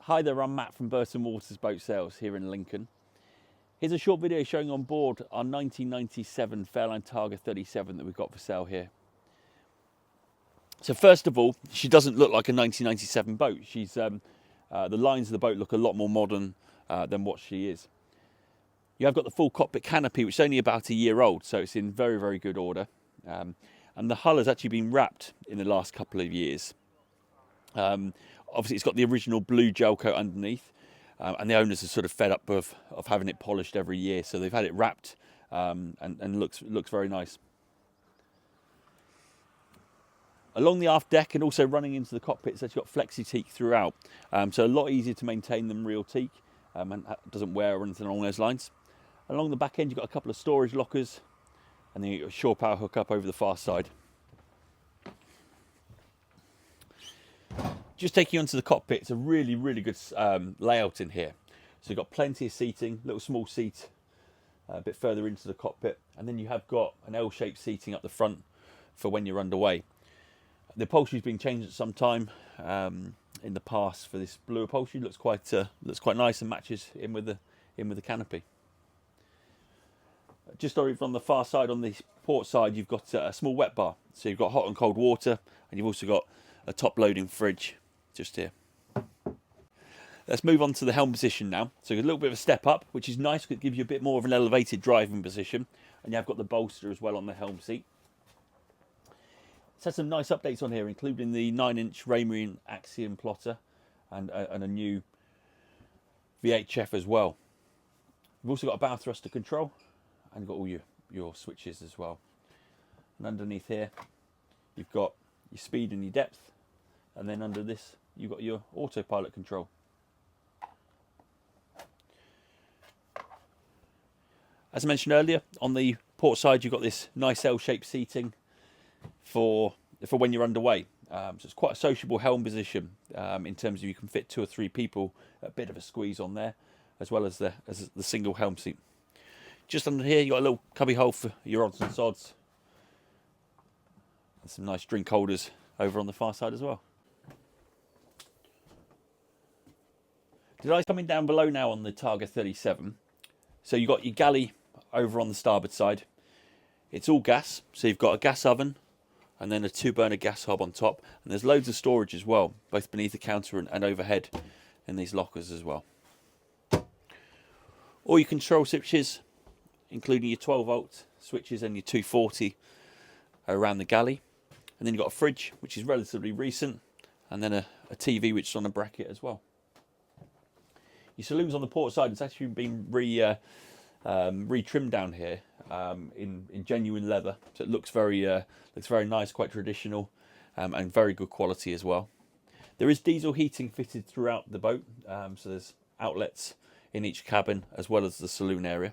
Hi there, I'm Matt from Burton Boat Sales here in Lincoln. Here's a short video showing on board our 1997 Fairline Targa 37 that we've got for sale here. So first of all, she doesn't look like a 1997 boat. She's the lines of the boat look a lot more modern than what she is. You have got the full cockpit canopy, which is only about a year old, so it's in very, very good order. And the hull has actually been wrapped in the last couple of years. Obviously, it's got the original blue gel coat underneath, and the owners are sort of fed up of having it polished every year, so they've had it wrapped and looks very nice. Along the aft deck and also running into the cockpit, it's actually got flexi teak throughout, so a lot easier to maintain than real teak, and doesn't wear or anything along those lines. Along the back end, you've got a couple of storage lockers, and then you've got a shore power hook up over the far side. Just taking you onto the cockpit, it's a really, really good layout in here. So you've got plenty of seating, little small seat a bit further into the cockpit, and then you have got an L-shaped seating up the front for when you're underway. The upholstery's been changed at some time in the past for this blue upholstery. Looks quite nice and matches in with the canopy. Just over on the far side, on the port side, you've got a small wet bar. So you've got hot and cold water, and you've also got a top loading fridge just here. Let's move on to the helm position now. So a little bit of a step up, which is nice because it gives you a bit more of an elevated driving position, and you have got the bolster as well on the helm seat. It's had some nice updates on here, including the 9-inch Raymarine Axiom plotter and a new VHF as well. We've also got a bow thruster control, and you've got all your switches as well. And underneath here, you've got your speed and your depth, and then under this you've got your autopilot control. As I mentioned earlier, on the port side you've got this nice L-shaped seating for when you're underway. So it's quite a sociable helm position in terms of you can fit 2 or 3 people, a bit of a squeeze on there, as well as the single helm seat. Just under here you've got a little cubby hole for your odds and sods, and some nice drink holders over on the far side as well. Coming down below now on the Targa 37. So you've got your galley over on the starboard side. It's all gas, so you've got a gas oven and then a 2-burner gas hob on top, and there's loads of storage as well, both beneath the counter and overhead in these lockers as well. All your control switches, including your 12-volt switches and your 240, are around the galley. And then you've got a fridge, which is relatively recent, and then a TV which is on a bracket as well. Your saloon's on the port side. It's actually been re-trimmed down here in genuine leather, so it looks very nice, quite traditional, and very good quality as well. There is diesel heating fitted throughout the boat, so there's outlets in each cabin as well as the saloon area.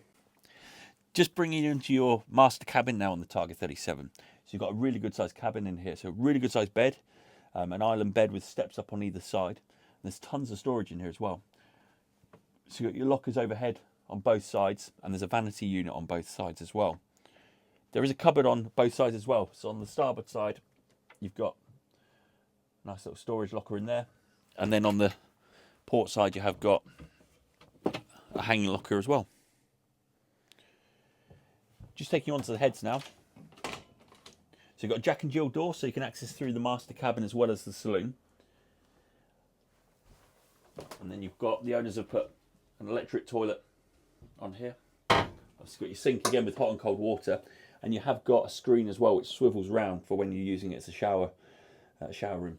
Just bringing you into your master cabin now on the Targa 37. So you've got a really good sized cabin in here, so a really good sized bed, an island bed with steps up on either side. And there's tons of storage in here as well. So you've got your lockers overhead on both sides, and there's a vanity unit on both sides as well. There is a cupboard on both sides as well. So on the starboard side, you've got a nice little storage locker in there. And then on the port side, you have got a hanging locker as well. Just taking you onto the heads now. So you've got a Jack and Jill door, so you can access through the master cabin as well as the saloon. And then you've got, the owners have put an electric toilet on here. You've got your sink again with hot and cold water, and you have got a screen as well which swivels round for when you're using it as a shower room.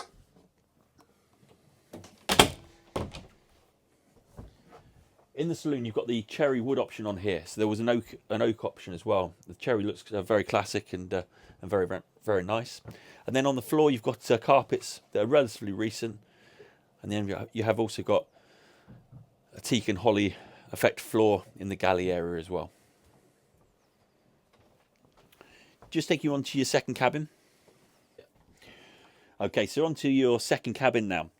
In the saloon you've got the cherry wood option on here, so there was an oak option as well. The cherry looks very classic and very, very, very nice. And then on the floor you've got carpets that are relatively recent, and then you have also got a teak and holly effect floor in the galley area as well. Just taking you on to your second cabin. Okay, so onto your second cabin now.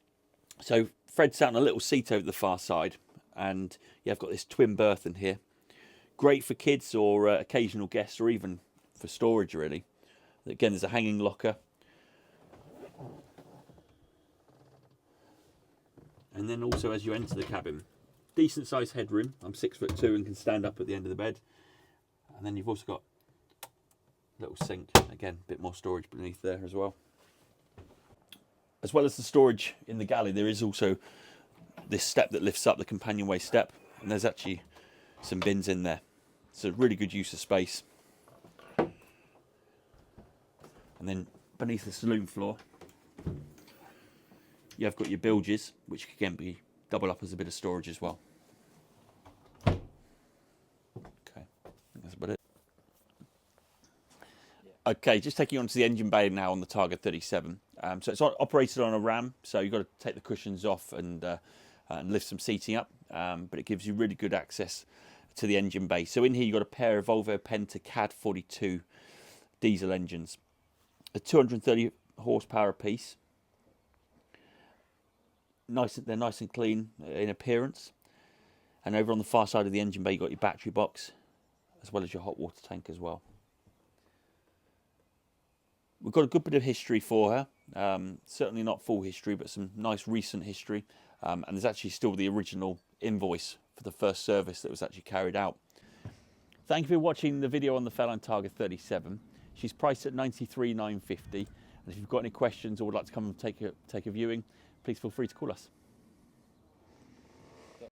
So Fred sat on a little seat over the far side, and you have got this twin berth in here. Great for kids or occasional guests, or even for storage really. Again, there's a hanging locker And then also as you enter the cabin, decent sized headroom. I'm 6'2" and can stand up at the end of the bed. And then you've also got a little sink. Again, a bit more storage beneath there as well. As well as the storage in the galley, there is also this step that lifts up, the companionway step. And there's actually some bins in there. It's a really good use of space. And then beneath the saloon floor, you have got your bilges, which can be double up as a bit of storage as well. Okay, I think that's about it. Okay, just taking you on to the engine bay now on the Targa 37. So it's operated on a ram, so you've got to take the cushions off and lift some seating up, but it gives you really good access to the engine bay. So in here you've got a pair of Volvo Penta CAD 42 diesel engines, a 230 horsepower apiece. They're nice and clean in appearance. And over on the far side of the engine bay you've got your battery box, as well as your hot water tank as well. We've got a good bit of history for her, certainly not full history, but some nice recent history. And there's actually still the original invoice for the first service that was actually carried out. Thank you for watching the video on the Fairline Targa 37. She's priced at $93,950. And if you've got any questions or would like to come and take a viewing, please feel free to call us.